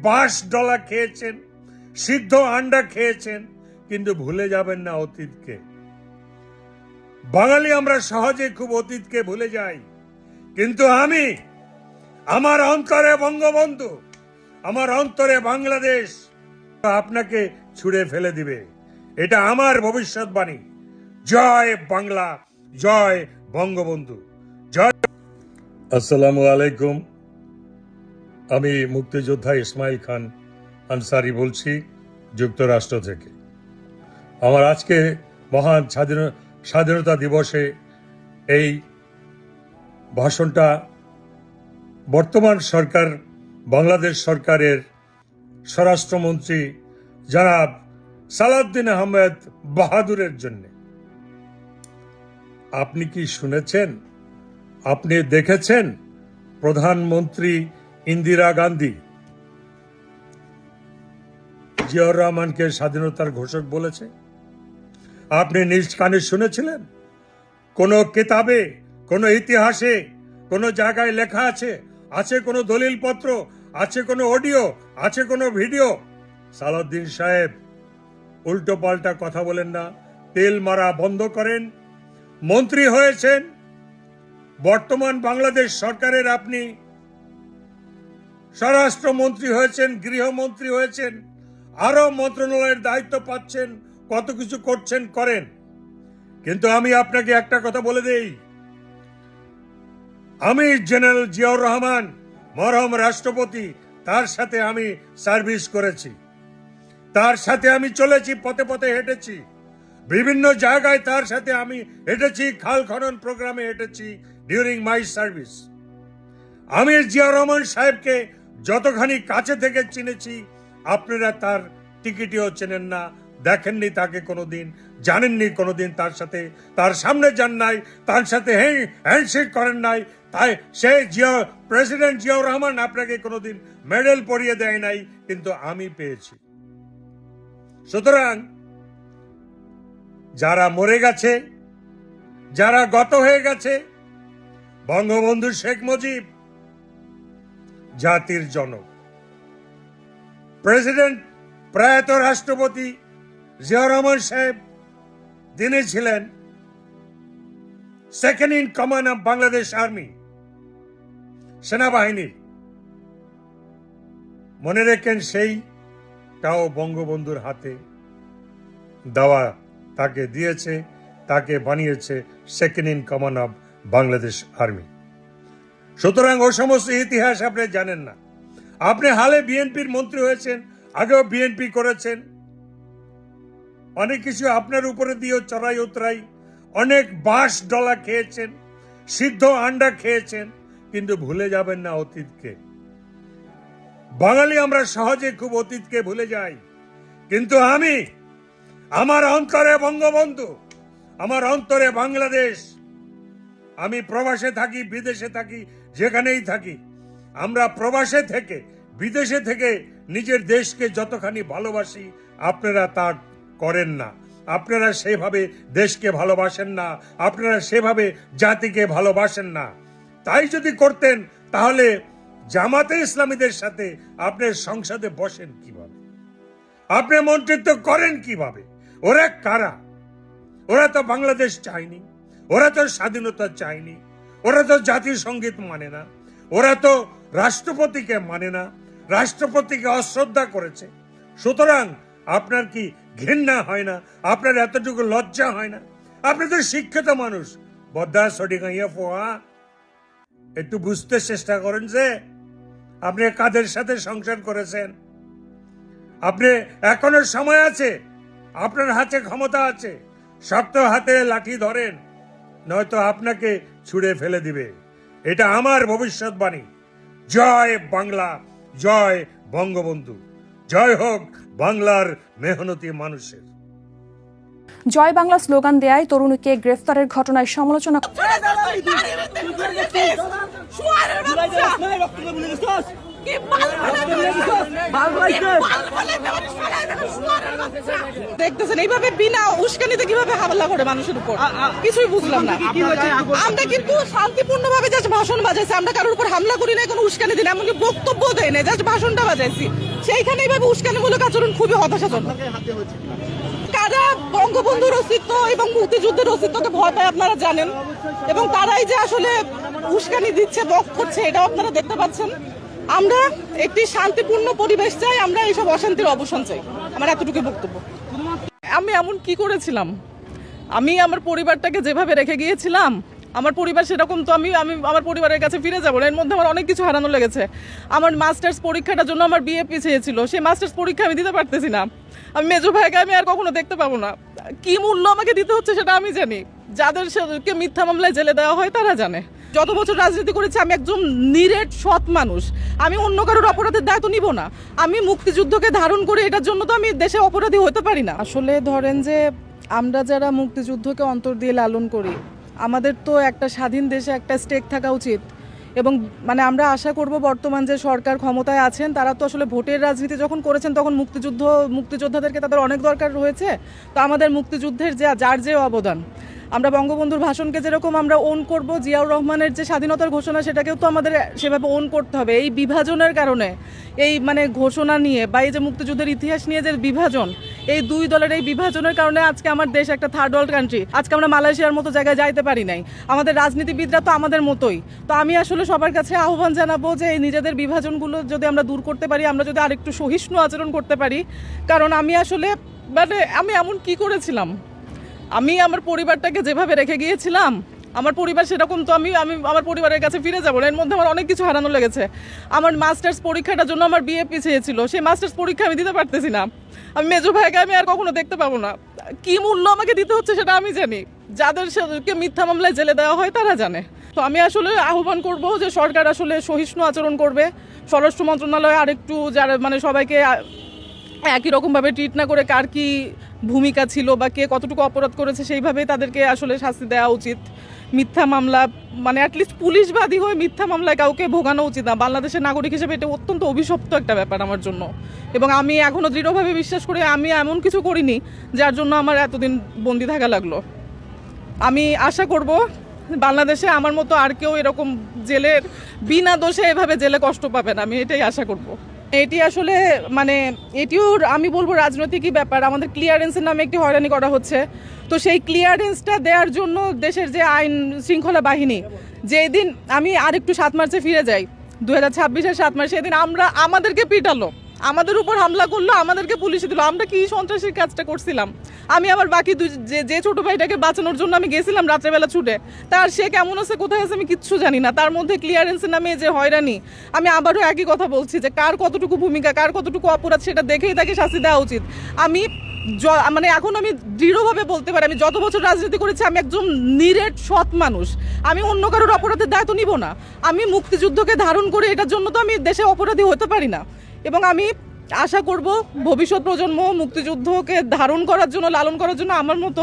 বাঁশ ডলা খেয়েছেন, সিদ্ধ আন্ডা খেয়েছেন, কিন্তু ভুলে যাবেন না অতীতকে। বাঙালি আমরা সহজে খুব অতীতকে ভুলে যাই, কিন্তু আমি, আমার অন্তরে বঙ্গবন্ধু, আমার অন্তরে বাংলাদেশ আপনাকে ছুঁড়ে ফেলে দিবে। এটা আমার ভবিষ্যৎবাণী। জয় বাংলা, জয় বঙ্গবন্ধু, জয়। আসসালামু আলাইকুম। আমি মুক্তিযোদ্ধা ইসমাইল খান আনসারি বলছি, যুক্তরাষ্ট্র থেকে। আমার আজকে মহান স্বাধীনতা দিবসে এই ভাষণটা বর্তমান সরকার, বাংলাদেশ সরকারের স্বরাষ্ট্রমন্ত্রী জনাব সালাউদ্দিন আহমেদ বাহাদুরের জন্য। আপনি কি শুনেছেন, আপনি দেখেছেন প্রধানমন্ত্রী ইন্দিরা গান্ধী জিয়াউর রহমানকে স্বাধীনতার ঘোষক বলেছে? আপনি নিজ কানে শুনেছিলেন? কোন কিতাবে, কোন ইতিহাসে, কোন জায়গায় লেখা আছে? আছে কোনো দলিলপত্র? আছে কোনো অডিও? আছে কোনো ভিডিও? সালাউদ্দিন সাহেব, উল্টো পাল্টা কথা বলেন না, তেল মারা বন্ধ করেন। মন্ত্রী হয়েছেন, বর্তমান বাংলাদেশ সরকারের আপনি স্বরাষ্ট্রমন্ত্রী হয়েছেন, গৃহমন্ত্রী হয়েছেন, আরো মন্ত্রণালয়ের দায়িত্ব পাচ্ছেন, কত কিছু করছেন, করেন। কিন্তু আমি আপনাকে একটা কথা বলে দেই, আমি জেনারেল জিয়াউর রহমান, মরহুম রাষ্ট্রপতি, তার সাথে আমি সার্ভিস করেছি, তার সাথে আমি চলেছি, পথে পথে হেঁটেছি, বিভিন্ন জায়গায় তার সাথে আমি হেঁটেছি, খাল খনন প্রোগ্রামে হেঁটেছি ডিউরিং মাই সার্ভিস। আমি জিয়াউর রহমান সাহেবকে যতখানি কাছে থেকে চিনেছি, আপনারা তার টিকিটিও চেনেন না, দেখেননি তাকে কোনোদিন, জানেননি কোনোদিন তার সাথে, তার সামনে যান নাই, তার সাথে হ্যান্ডশেক করেন নাই। তাই সে প্রেসিডেন্ট জিয়াউর রহমান আপনাকে কোনোদিন মেডেল পরিয়ে দেয় নাই, কিন্তু আমি পেয়েছি। সুতরাং যারা মরে গেছে, যারা গত হয়ে গেছে, বঙ্গবন্ধু শেখ মুজিব জাতির জনক, প্রেসিডেন্ট প্রয়াত রাষ্ট্রপতি জিয়াউর রহমান সাহেব তিনি ছিলেন second in command of Bangladesh army, সেনাবাহিনী। মনে রেখেন, সেইটাও বঙ্গবন্ধুর হাতে দেওয়া, তাকে দিয়েছে, তাকে বানিয়েছে second in command of Bangladesh army. সুতরাং ও সমস্ত ইতিহাস আপনি জানেন না। আপনি হালে বিএনপির মন্ত্রী হয়েছেন, আগেও বিএনপি করেছেন, অনেক কিছু আপনার উপরে দিয়েও চড়াই উতরাই, অনেক বাঁশ ডলা খেয়েছেন, সিদ্ধ আন্ডা খেয়েছেন, কিন্তু ভুলে যাবেন না অতীতকে। বাঙালি আমরা সহজে খুব অতীতকে ভুলে যাই, কিন্তু আমি, আমার অন্তরে বঙ্গবন্ধু, আমার অন্তরে বাংলাদেশ। আমি প্রবাসে থাকি, বিদেশে থাকি, যেখানেই থাকি, আমরা প্রবাসে থেকে, বিদেশে থেকে নিজের দেশকে যতখানি ভালোবাসি, আপনারা তা করেন না। আপনারা সেভাবে দেশকে ভালোবাসেন না, আপনারা সেভাবে জাতিকে ভালোবাসেন না। তাই যদি করতেন, তাহলে জামাতে ইসলামীদের সাথে আপনি সংসদে বসেন কিভাবে? আপনি মন্ত্রিত্ব করেন কিভাবে? ওরা কারা? ওরা তো বাংলাদেশ চায়নি, ওরা তো স্বাধীনতা চায়নি, ওরা তো জাতীয় সঙ্গীত মানে না, ওরা তো রাষ্ট্রপতিকে মানে না, রাষ্ট্রপতিকে অশ্রদ্ধা করেছে। সুতরাং আপনার কি ঘৃণা হয় না? আপনার এতটুকু লজ্জা হয় না? আপনি তো শিক্ষিত মানুষ, বদ্দা সডিগাইয়া ফোয়া, একটু বুঝতে চেষ্টা করেন যে আপনি কাদের সাথে সংসার করেছেন। আপনি এখনো সময় আছে, আপনার হাতে ক্ষমতা আছে, শক্ত হাতে লাঠি ধরেন, নয়তো আপনাকে ছুঁড়ে ফেলে দিবে। এটা আমার ভবিষ্যৎবাণী। জয় বাংলা, জয় বঙ্গবন্ধু, জয় হোক বাংলার মেহনতি মানুষের। জয় বাংলা স্লোগান দেয়ায় তরুণীকে গ্রেফতারের ঘটনায় সমালোচনা দেখতেছেন এইভাবে বিনা উস্কানিতে কিভাবে হামলা করে মানুষের উপর, কিছুই বুঝলাম না। আমরা কিন্তু শান্তিপূর্ণভাবে জাস্ট ভাষণ বাজাইছি, আমরা কারোর উপর হামলা করি না, কোনো উস্কানি দিই না, এমনকি বক্তব্য দেয় না, জাস্ট ভাষণটা বাজাইছি। সেইখানে এইভাবে উস্কানিমূলক আচরণ খুবই হতাশাজনক। কারা বঙ্গবন্ধুর অস্তিত্ব এবং মুক্তিযুদ্ধের অস্তিত্বকে ভয় পায় আপনারা জানেন, এবং তারাই যে আসলে উস্কানি দিচ্ছে, বক করছে, এটাও আপনারা দেখতে পাচ্ছেন। আমরা একটি শান্তিপূর্ণ পরিবেশ চাই, আমরা এইসব অশান্তির অবসান চাই। আমার এতটুকু বক্তব্য। আমি এমন কি করেছিলাম? আমি আমার পরিবারটাকে যেভাবে রেখে গিয়েছিলাম, আমার পরিবার সেরকম তো আমি আমার পরিবারের কাছে ফিরে যাবো না। এর মধ্যে আমার অনেক কিছু হারানো লেগেছে। আমার মাস্টার্স পরীক্ষাটার জন্য আমার বিয়ে পিছিয়ে ছিল, সেই মাস্টার্স পরীক্ষা আমি দিতে পারতেছি না। আমি মেজো ভাইকে আমি আর কখনো দেখতে পাবো না। কি মূল্য আমাকে দিতে হচ্ছে সেটা আমি জানি। যাদেরকে মিথ্যা মামলায় জেলে দেওয়া হয় তারা জানে। যত বছর রাজনীতি করেছি আমি একজন নিরেট সৎ মানুষ। আমি অন্য কারোর অপরাধের দায়িত্ব নিব না। আমি মুক্তিযুদ্ধকে ধারণ করে এটার জন্য তো আমি দেশে অপরাধী হতে পারি না। আসলে ধরেন যে আমরা যারা মুক্তিযুদ্ধকে অন্তর দিয়ে লালন করি, আমাদের তো একটা স্বাধীন দেশে একটা স্টেক থাকা উচিত। এবং মানে আমরা আশা করব বর্তমান যে সরকার ক্ষমতায় আছেন তারা তো আসলে ভোটের রাজনীতি যখন করেছেন তখন মুক্তিযোদ্ধাদেরকে তাদের অনেক দরকার রয়েছে। তো আমাদের মুক্তিযুদ্ধের যার যে অবদান, আমরা বঙ্গবন্ধুর ভাষণকে যেরকম আমরা ওন করব, জিয়াউর রহমানের যে স্বাধীনতার ঘোষণা সেটাকেও তো আমাদের সেভাবে ওন করতে হবে। এই বিভাজনের কারণে, এই মানে ঘোষণা নিয়ে বা এই যে মুক্তিযুদ্ধের ইতিহাস নিয়ে যে বিভাজন, এই দুই দলের এই বিভাজনের কারণে আজকে আমার দেশ একটা থার্ড ওয়ার্ল্ড কান্ট্রি। আজকে আমরা মালয়েশিয়ার মতো জায়গায় যাইতে পারি নাই। আমাদের রাজনীতিবিদরা তো আমাদের মতোই। তো আমি আসলে সবার কাছে আহ্বান জানাবো যে এই নিজেদের বিভাজনগুলো যদি আমরা দূর করতে পারি, আমরা যদি আরেকটু সহিষ্ণু আচরণ করতে পারি। কারণ আমি আসলে আমি এমন কি করেছিলাম? আমি আমার পরিবারটাকে যেভাবে রেখে গিয়েছিলাম, আমার পরিবার সেরকম তো আমি আমার পরিবারের কাছে ফিরে যাবো না। এর মধ্যে আমার অনেক কিছু হারানো লেগেছে। আমার মাস্টার্স পরীক্ষাটার জন্য আমার বিয়ে পিছিয়ে ছিল, সেই মাস্টার্স পরীক্ষা আমি দিতে পারতেছি না। আমি মেজো ভাইকে আমি আর কখনো দেখতে পাবো না। কি মূল্য আমাকে দিতে হচ্ছে সেটা আমি জানি। যাদেরকে মিথ্যা মামলায় জেলে দেওয়া হয় তারা জানে। তো আমি আসলে আহ্বান করব যে সরকার আসলে সহিষ্ণু আচরণ করবে। স্বরাষ্ট্র মন্ত্রণালয় আরেকটু যারা মানে সবাইকে একই রকমভাবে ট্রিট না করে কার কি ভূমিকা ছিল বা কে কতটুকু অপরাধ করেছে সেইভাবেই তাদেরকে আসলে শাস্তি দেওয়া উচিত। মিথ্যা মামলা মানে অ্যাটলিস্ট পুলিশবাদী হয়ে মিথ্যা মামলায় কাউকে ভোগানো উচিত না। বাংলাদেশের নাগরিক হিসেবে এটা অত্যন্ত অভিশপ্ত একটা ব্যাপার আমার জন্য। এবং আমি এখনও দৃঢ়ভাবে বিশ্বাস করি আমি এমন কিছু করিনি যার জন্য আমার এতদিন বন্দি থাকা লাগলো। আমি আশা করব বাংলাদেশে আমার মতো আর কেউ এরকম জেলের বিনা দোষে এভাবে জেলে কষ্ট পাবে না। আমি এটাই আশা করব। এটি আসলে মানে এটিও আমি বলবো রাজনৈতিকই ব্যাপার। আমাদের ক্লিয়ারেন্সের নামে একটি হয়রানি করা হচ্ছে। তো সেই ক্লিয়ারেন্সটা দেওয়ার জন্য দেশের যে আইন শৃঙ্খলা বাহিনী, যেদিন আমি আরেকটু 7 মার্চে ফিরে যাই, 2026-এর 7 মার্চ, সেদিন আমাদেরকে পিটালো, আমাদের উপর হামলা করলো, আমাদেরকে পুলিশে দিল। আমরা কি সন্ত্রাসীর কাজটা করছিলাম? আমি আমার বাকি যে ছোট ভাইটাকে বাঁচানোর জন্য আমি গেছিলাম রাত্রেবেলা ছুটে, তার সে কেমন আছে কোথায় আছে আমি কিচ্ছু জানি না। তার মধ্যে ক্লিয়ারেন্সের নামে যে হয়রানি, আমি আবারও একই কথা বলছি যে কার কতটুকু ভূমিকা, কার কতটুকু অপরাধ সেটা দেখেই তাকে শাস্তি দেওয়া উচিত। আমি মানে এখন আমি দৃঢ়ভাবে বলতে পারি, আমি যত বছর রাজনীতি করেছি আমি একজন নিরেট সৎ মানুষ। আমি অন্য কারোর অপরাধের দায়িত্ব নিব না। আমি মুক্তিযুদ্ধকে ধারণ করে এটার জন্য তো আমি দেশে অপরাধী হতে পারি না। এবং আমি আশা করব ভবিষ্যৎ প্রজন্ম মুক্তিযুদ্ধকে ধারণ করার জন্য, লালন করার জন্য আমার মতো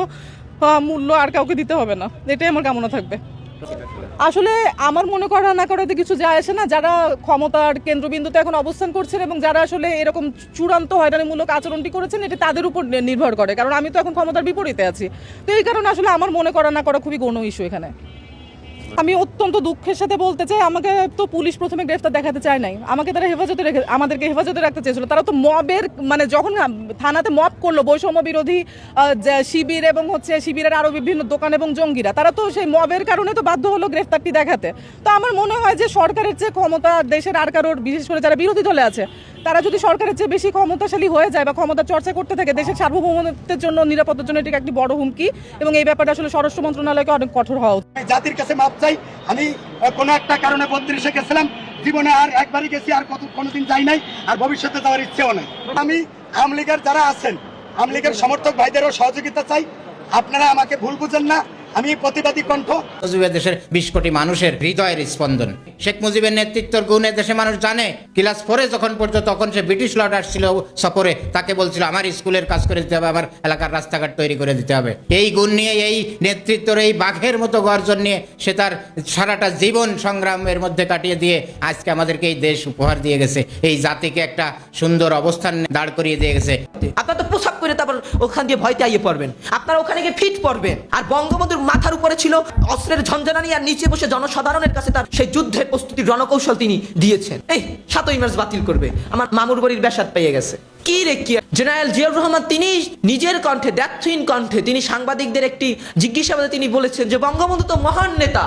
মূল্য আর কাউকে দিতে হবে না। এটাই আমার কামনা থাকবে। আসলে আমার মনে করা না করাতে কিছু যায় আসে না। যারা ক্ষমতার কেন্দ্রবিন্দুতে এখন অবস্থান করছেন এবং যারা আসলে এরকম চূড়ান্ত হয়রানিমূলক আচরণটি করেছেন, এটা তাদের উপর নির্ভর করে। কারণ আমি তো এখন ক্ষমতার বিপরীতে আছি। তো এই কারণে আসলে আমার মনে করা না করা খুবই গৌণ ইস্যু এখানে। আমি অত্যন্ত দুঃখের সাথে বলতে চাই, আমাকে তো পুলিশ প্রথমে গ্রেফতার দেখাতে চায় নাই। আমাকে তারা আমাদেরকে হেফাজতে রাখতে চেয়েছিল। তারা তো মবের মানে যখন থানাতে মব করলো বৈষম্য বিরোধী শিবির এবং শিবিরের আরো বিভিন্ন দোকান এবং জঙ্গিরা, তারা তো সেই মবের কারণে তো বাধ্য হলো গ্রেফতারটি দেখাতে। তো আমার মনে হয় যে সরকারের চেয়ে ক্ষমতা দেশের আর কারোর, বিশেষ করে যারা বিরোধী দলে আছে, তারা যদি সরকারের চেয়ে বেশি ক্ষমতাশালী হয়ে যায় বা ক্ষমতার চর্চা করতে থাকে, দেশের সার্বভৌমত্বের জন্য, নিরাপত্তার জন্য এটি একটি বড় হুমকি। এবং এই ব্যাপারটা আসলে স্বরাষ্ট্র মন্ত্রণালয়কে অনেক কঠোর হওয়া উচিত। জাতির কাছে মাপ চাই। আমি কোনো একটা কারণে 32-এ গেছিলাম, জীবনে আর একবারই গেছি, আর কোনোদিন যাই নাই, আর ভবিষ্যতে যাওয়ার ইচ্ছেও নাই। আমি আওয়ামী লীগের যারা আছেন, আওয়ামী লীগের সমর্থক ভাইদেরও সহযোগিতা চাই। আপনারা আমাকে ভুল বুঝেন না, আমি প্রতিবাদী কণ্ঠ। মুজিবের দেশের 20 কোটি মানুষের হৃদয়ের স্পন্দন। শেখ মুজিবের নেতৃত্বের গুণে দেশে মানুষ জানে। ক্লাস 4 যখন পড়তো তখন সে ব্রিটিশ লর্ড আসছিল সফরে, তাকে বলছিল আমার স্কুলের কাজ করে দিতে হবে, আমার এলাকার রাস্তাঘাট তৈরি করে দিতে হবে। এই গুণ নিয়ে, এই নেতৃত্বের এই বাঘের মতো গর্জন নিয়ে সে তার সারাটা জীবন সংগ্রামের মধ্যে কাটিয়ে দিয়ে আজকে আমাদেরকে এই দেশ উপহার দিয়ে গেছে, এই জাতিকে একটা সুন্দর অবস্থান দাঁড় করিয়ে দিয়ে গেছে। আপনারা তো পোশাক করে তারপর ওখান দিয়ে ভয়তে আইয়ে পড়বেন, আপনারা ওখানে গিয়ে ফিট পড়বেন। আর বঙ্গবন্ধুর মাথার উপরে ছিল অস্ত্রের ঝঞ্ঝানি, আর নিচে বসে জনসাধারণের কাছে তার সেই যুদ্ধের প্রস্তুতির রণকৌশল তিনি দিয়েছেন। এই 7ই মার্চ বাতিল করবে, আমার মামুর বাড়ির ব্যাসাদ পেয়ে গেছে। কি রে কি, জেনারেল জিয়াউর রহমান তিনি নিজের কণ্ঠে, দ্যাথহীন কণ্ঠে তিনি সাংবাদিকদের একটি জিজ্ঞাসাবাদে তিনি বলেছেন যে বঙ্গবন্ধু তো মহান নেতা,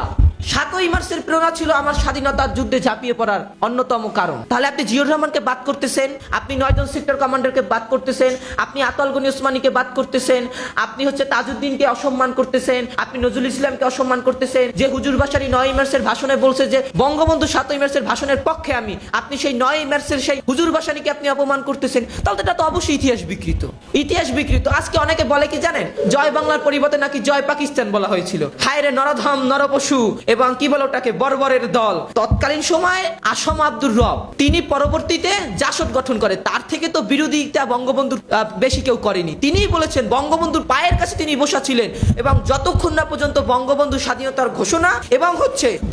7ই মার্চের প্রেরণা ছিল আমার স্বাধীনতার যুদ্ধে ঝাঁপিয়ে পড়ার অন্যতম কারণ। তাহলে আপনি জিয়াউর রহমানকে বাদ করতেছেন, আপনি 9 জন সেক্টর কমান্ডারকে বাদ করতেছেন, আপনি আতাল গনি ওসমানীকে বাদ করতেছেন, আপনি তাজউদ্দিনকে অসম্মান করতেছেন, আপনি নজরুল ইসলামকে অসম্মান করতেছেন। যে হুজুর বাসারি 9ই মার্চের ভাষণে বলছে যে বঙ্গবন্ধু 7ই মার্চের ভাষণের পক্ষে আমি, আপনি সেই 9ই মার্চের সেই হুজুর বাসারিকে আপনি অপমান করতেছেন, তাহলে এটা তো অবশ্যই ইতিহাস বিকৃত। ইতিহাস বিকৃত। আজকে অনেকে বলে কি জানেন, জয় বাংলার পরিবর্তে নাকি জয় পাকিস্তান বলা হয়েছিল। হায় রে নরধম নরপশু, এবং কি বলে ওটাকে বর্বরের দল। তৎকালীন সময় আসম আব্দুর রব তিনি পরবর্তীতে জাসদ গঠন করে, তার থেকে তো বিরোধিতা বঙ্গবন্ধুর বেশি কেউ করেনি। তিনিই বলেছেন বঙ্গবন্ধুর পায়ের কাছে তিনি বসা ছিলেন, এবং যতক্ষণ না পর্যন্ত বঙ্গবন্ধু স্বাধীনতার ঘোষণা এবং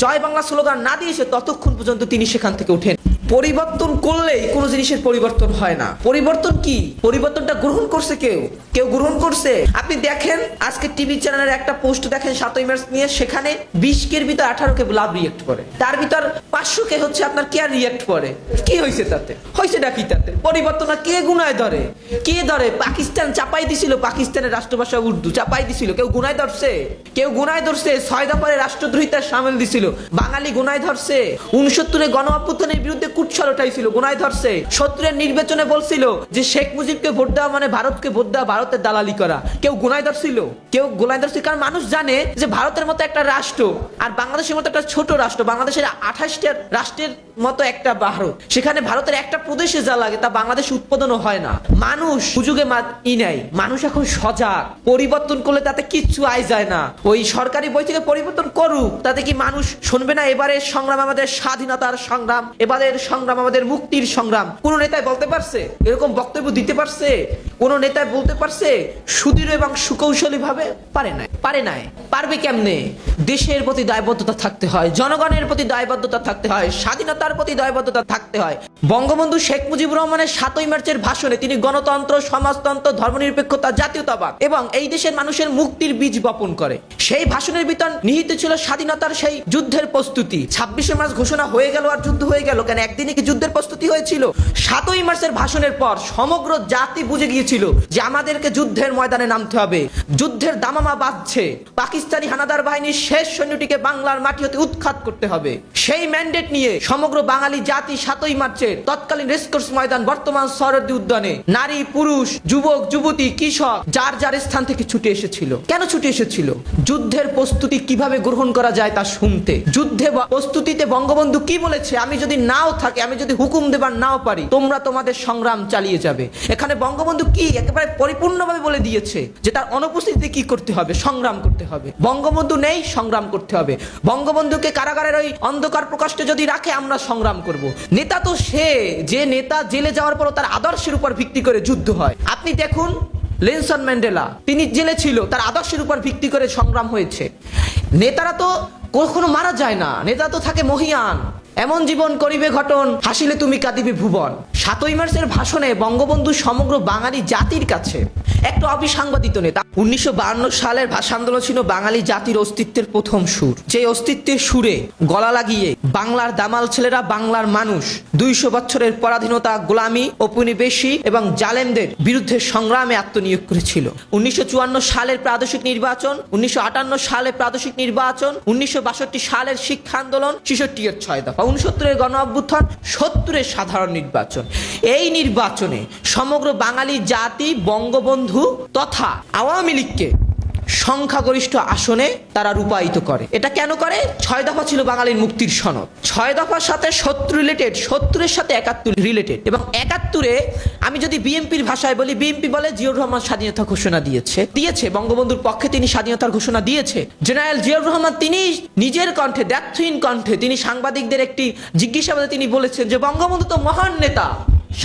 জয় বাংলা স্লোগান না দিয়েছে ততক্ষণ পর্যন্ত তিনি সেখান থেকে উঠেন। পরিবর্তন করলেই কোনো জিনিসের পরিবর্তন হয় না। পরিবর্তন কি? পরিবর্তনটা গ্রহণ করছে কেউ, কেউ গ্রহণ করছে। আপনি দেখেন আজকে টিভি চ্যানেলের একটা পোস্ট দেখেন 7ই মার্চ নিয়ে, সেখানে 20 কের ভিতর 18 কে লাভ রিয়েক্ট করে, তার ভিতর 500 কে আপনার কেয়ার রিয়েক্ট করে। কি হয়েছে তাতে? হয়েছে নাকি তাতে? পরিবর্তন কে গুনায় ধরে? কে ধরে? পাকিস্তান চাপাই দিছিল, পাকিস্তানের রাষ্ট্রভাষা উর্দু চাপাই দিছিল, কেউ গুনায় ধরছে? কেউ গুনায় ধরছে? 6 দফারে রাষ্ট্রদ্রোহিতার সামিল দিছিল, বাঙালি গুনায় ধরছে। 69 গণ অভ্যুত্থানের বিরুদ্ধে কুৎসা উঠাইছিল, গুনায় ধরছে। 70 নির্বাচনে বলছিল যে শেখ মুজিবকে ভোট দেওয়া মানে ভারতকে ভোট দেওয়া, ভারতের দালালি করা, কেউ গুনায় ধরছিল? কেউ গুনায় ধরছিল? কারণ মানুষ জানে যে ভারতের মতো একটা রাষ্ট্র আর বাংলাদেশের মতো একটা ছোট রাষ্ট্র, বাংলাদেশের 28টা রাষ্ট্রের মতো একটা ভারত, সেখানে ভারতের একটা প্রদেশে যা লাগে তা বাংলাদেশে উৎপাদনও হয় না। মানুষ সুযোগে নাই, মানুষ এখন সজাগ। পরিবর্তন করলে তাতে কিচ্ছু আয় যায় না। ওই সরকারি বই থেকে পরিবর্তন করুক, তাতে কি মানুষ শুনবে না? এবারের সংগ্রাম আমাদের স্বাধীনতার সংগ্রাম, এবারের সংগ্রাম আমাদের মুক্তির সংগ্রাম। কোন নেতাই বলতে পারছে? এরকম বক্তব্য দিতে পারছে? কোন নেতাই বলতে পারছে সুদৃঢ় এবং সুকৌশলী ভাবে? পারে নাই। পারবে কেমনে? দেশের প্রতি দায়বদ্ধতা থাকতে হয়, জনগণের প্রতি দায়বদ্ধতা থাকতে হয়, স্বাধীনতার প্রতি দায়বদ্ধতা থাকতে হয়। বঙ্গবন্ধু শেখ মুজিবুর রহমানের 7ই মার্চের ভাষণে তিনি গণতন্ত্র, সমাজতন্ত্র, ধর্মনিরপেক্ষতা, জাতীয়তাবাদ এবং এই দেশের মানুষের মুক্তির বীজ বপন করে। সেই ভাষণের ভিতর নিহিত ছিল স্বাধীনতার সেই যুদ্ধের প্রস্তুতি। 26শে মার্চ ঘোষণা হয়ে গেল আর যুদ্ধ হয়ে গেল কেন? একদিনে কি যুদ্ধের প্রস্তুতি হয়েছিল? 7ই মার্চের ভাষণের পর সমগ্র জাতি বুঝে গিয়েছিল যে আমাদেরকে যুদ্ধের ময়দানে নামতে হবে। যুদ্ধের দামামা বাজছে, পাকিস্তানি হানাদার বাহিনীর শেষ সৈন্যটিকে বাংলার মাটি হতে উৎখাত করতে হবে। সেই ম্যান্ডেট নিয়ে সমগ্র বাঙালি জাতি 7ই মার্চের তৎকালীন রেসকোর্স ময়দান, বর্তমান সরদি উদ্যানে নারী, পুরুষ, যুবক, যুবতী, কৃষক যার যার স্থান থেকে ছুটে এসেছিল। কেন ছুটে এসেছিল? যুদ্ধের প্রস্তুতি কিভাবে গ্রহণ করা যায় তা শুনতে। যুদ্ধে প্রস্তুতিতে বঙ্গবন্ধু কি বলেছে? আমি যদি নাও থাকি, আমি যদি হুকুম দেবার নাও পারি, তোমরা তোমাদের সংগ্রাম চালিয়ে যাবে। এখানে বঙ্গবন্ধু কি একেবারে পরিপূর্ণভাবে বলে দিয়েছে যে তার অনুপস্থিতিতে কি করতে হবে? সংগ্রাম করতে হবে। বঙ্গবন্ধু নেই, সংগ্রাম করতে হবে। বঙ্গবন্ধুকে কারাগারের ওই অন্ধকার প্রকাশে যদি রাখে, আমরা সংগ্রাম করব। নেতা তো সে, যে নেতা জেলে যাওয়ার পর তার আদর্শের উপর ভিত্তি করে যুদ্ধ হয়। আপনি দেখুন নেলসন ম্যান্ডেলা, তিনি জেলে ছিল, তার আদর্শের উপর ভিত্তি করে সংগ্রাম হয়েছে। নেতারা তো কখনো মারা যায় না, নেতা তো থাকে মহিয়ান। এমন জীবন করিবে ঘটন, হাসিলে তুমি কাঁদিবে ভুবন। 7ই মার্চের ভাষণে বঙ্গবন্ধু সমগ্র বাঙালি জাতির কাছে একটা অবিসাংবাদিত নেতা। 1952 সালের ভাষা আন্দোলন ছিল বাঙালি জাতির অস্তিত্বের প্রথম সুর। যে অস্তিত্বের সুরে গলা লাগিয়ে বাংলার দামাল ছেলেরা, বাংলার মানুষ 200 বছরের পরাধীনতা, গোলামি, ঔপনিবেশী এবং জালেমদের বিরুদ্ধে সংগ্রামে আত্মনিয়োগ করেছিল। 1954 সালের প্রাদেশিক নির্বাচন, 1958 সালের প্রাদেশিক নির্বাচন, 1962 সালের শিক্ষা আন্দোলন, 66-এর 6 দফা, 69-এর গণ অভ্যুত্থান, 70-এর সাধারণ নির্বাচন। এই নির্বাচনে সমগ্র বাঙালি জাতি বঙ্গবন্ধু তথা আওয়ামী লীগকে সংখ্যাগরিষ্ঠ আসনে তারা রূপায়িত করে। এটা কেন করে? 6 দফা ছিল বাঙালির মুক্তির সনদ। 6 দফার সাথে 70 রিলেটেড, 70-এর সাথে 71 রিলেটেড। এবং 71-এ আমি যদি বিএনপির ভাষায় বলি, বিএনপি বলে জিয়াউর রহমান স্বাধীনতা ঘোষণা দিয়েছে, বঙ্গবন্ধুর পক্ষে তিনি স্বাধীনতার ঘোষণা দিয়েছে। জেনারেল জিয়াউর রহমান তিনি নিজের কণ্ঠে, দ্ব্যর্থহীন কণ্ঠে তিনি সাংবাদিকদের একটি জিজ্ঞাসাবাদে তিনি বলেছেন যে বঙ্গবন্ধু তো মহান নেতা,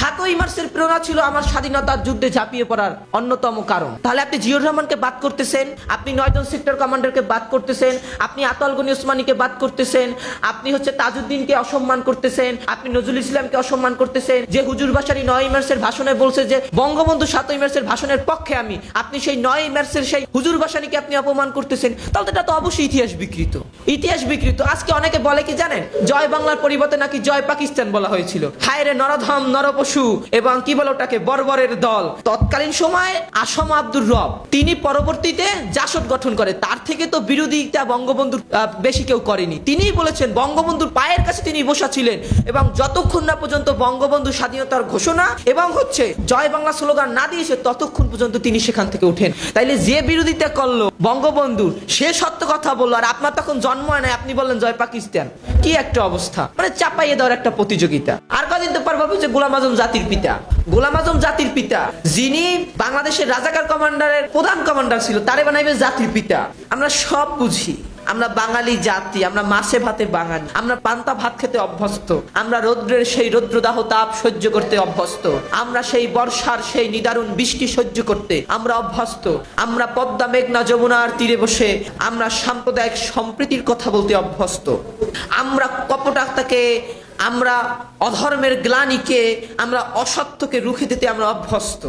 7ই মার্চের প্রেরণা ছিল আমার স্বাধীনতার যুদ্ধে ঝাঁপিয়ে পড়ার অন্যতম কারণ। তাহলে আপনি জিয়াউর রহমানকে বাদ করতেছেন, আপনি 9 জন সেক্টর কমান্ডারকে বাদ করতেছেন, আপনি আতাউল গনি ওসমানীকে বাদ করতেছেন, আপনি তাজউদ্দিনকে অসম্মান করতেছেন, আপনি নজরুল ইসলামকে অসম্মান করতেছেন। যে হুজুর ভাসানী 9ই মার্চের ভাষণে বলছে যে বঙ্গবন্ধু 7ই মার্চের ভাষণের পক্ষে আপনি সেই 9ই মার্চের সেই হুজুর ভাসানীকে আপনি অপমান করতেছেন। তাহলে এটা তো অবশ্যই ইতিহাস বিকৃত। আজকে অনেকে বলে কি জানেন, জয় বাংলার পরিবর্তে নাকি জয় পাকিস্তান বলা হয়েছিল। হায় রে নরধম নরপশু এবং কি বলে ওটাকে বর্বরের দল। তৎকালীন সময় আসম আব্দুর রব তিনি পরবর্তীতে জাসদ গঠন করে, তার থেকে তো বিরোধিতা বঙ্গবন্ধুর বেশি কেউ করেনি। তিনিই বলেছেন বঙ্গবন্ধুর পায়ের কাছে তিনি বসা ছিলেন এবং যতক্ষণ না পর্যন্ত বঙ্গবন্ধু স্বাধীনতার ঘোষণা এবং জয় বাংলা স্লোগান না দিয়েছে ততক্ষণ পর্যন্ত তিনি সেখান থেকে ওঠেন। তাইলে যে বিরোধিতা করলো বঙ্গবন্ধুর সে সত্য কথা বললো, আর আপনার তখন জন্ম হয় না, আপনি বললেন জয় পাকিস্তান। কি একটা অবস্থা, মানে চাপাইয়ে দেওয়ার একটা প্রতিযোগিতা। আর কদিন তো পারবো যে গোলাম আজম জাতির পিতা যিনি বাংলাদেশের রাজাকার কমান্ডারের প্রধান কমান্ডার ছিল, তারে বানাইবে জাতির পিতা। আমরা সব বুঝি, আমরা বাঙালি জাতি, আমরা মাছে ভাতে বাঙালি, আমরা পান্তা ভাত খেতে অভ্যস্ত, আমরা রৌদ্রের সেই রৌদ্রদাহ তাপ সহ্য করতে অভ্যস্ত, আমরা সেই বর্ষার সেই নিদারুণ বৃষ্টি সহ্য করতে আমরা অভ্যস্ত, আমরা পদ্মা মেঘনা যমুনার তীরে বসে আমরা সাম্প্রদায়িক সম্প্রীতির কথা বলতে অভ্যস্ত, আমরা কপটতাকে, আমরা অধর্মের গ্লানিকে, আমরা অসত্যকে রুখে দিতে আমরা অভ্যস্ত,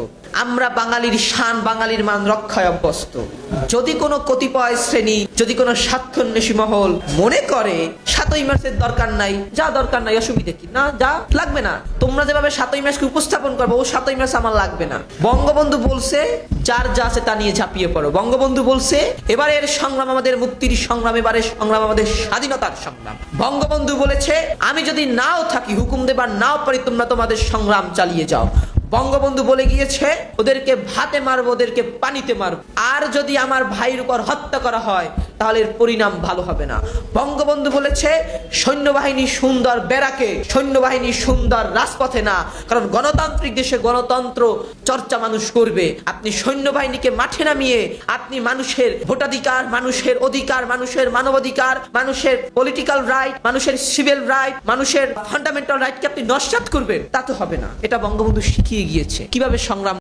আমরা বাঙালির শান বাঙালির মান রক্ষায় অভ্যস্ত। যদি কোনো কতিপয় শ্রেণী, যদি কোনো স্বার্থান্বেষী মহল মনে করে 7ই মার্চের দরকার নাই, যা দরকার নাই, অসুবিধা কি, না যা লাগবে না, তোমরা যেভাবে 7ই মার্চকে উপস্থাপন করবো ও 7ই মার্চ আমার লাগবে না। বঙ্গবন্ধু বলছে যার যা আছে তা নিয়ে ঝাঁপিয়ে পড়ো। বঙ্গবন্ধু বলছে এবারের সংগ্রাম আমাদের মুক্তির সংগ্রাম, এবারের সংগ্রাম আমাদের স্বাধীনতার সংগ্রাম। বঙ্গবন্ধু বলেছে আমি যদি নাও থাকি, হুকুম দেবার নাও পারি, তোমরা তোমাদের সংগ্রাম চালিয়ে যাও। বঙ্গবন্ধু বলে গিয়েছে ওদেরকে ভাতে মারবো, ওদেরকে পানিতে মারবো, আর যদি আমার ভাইয়ের উপর হত্যা করা হয় তাহলে এর পরিণাম ভালো হবে না। বঙ্গবন্ধু বলেছে সৈন্যবাহিনী সুন্দর ব্যারাকে, সৈন্যবাহিনী সুন্দর রাজপথে না, কারণ গণতান্ত্রিক দেশে গণতন্ত্র চর্চা মানুষ করবে। আপনি সৈন্যবাহিনীকে মাঠে নামিয়ে আপনি মানুষের ভোটাধিকার, মানুষের অধিকার, মানুষের মানবাধিকার, মানুষের পলিটিক্যাল রাইট, মানুষের সিভিল রাইট, মানুষের ফান্ডামেন্টাল রাইটকে আপনি নস্যাৎ করবেন, তা তো হবে না। এটা বঙ্গবন্ধু শিখিয়ে গিয়েছে কিভাবে সংগ্রাম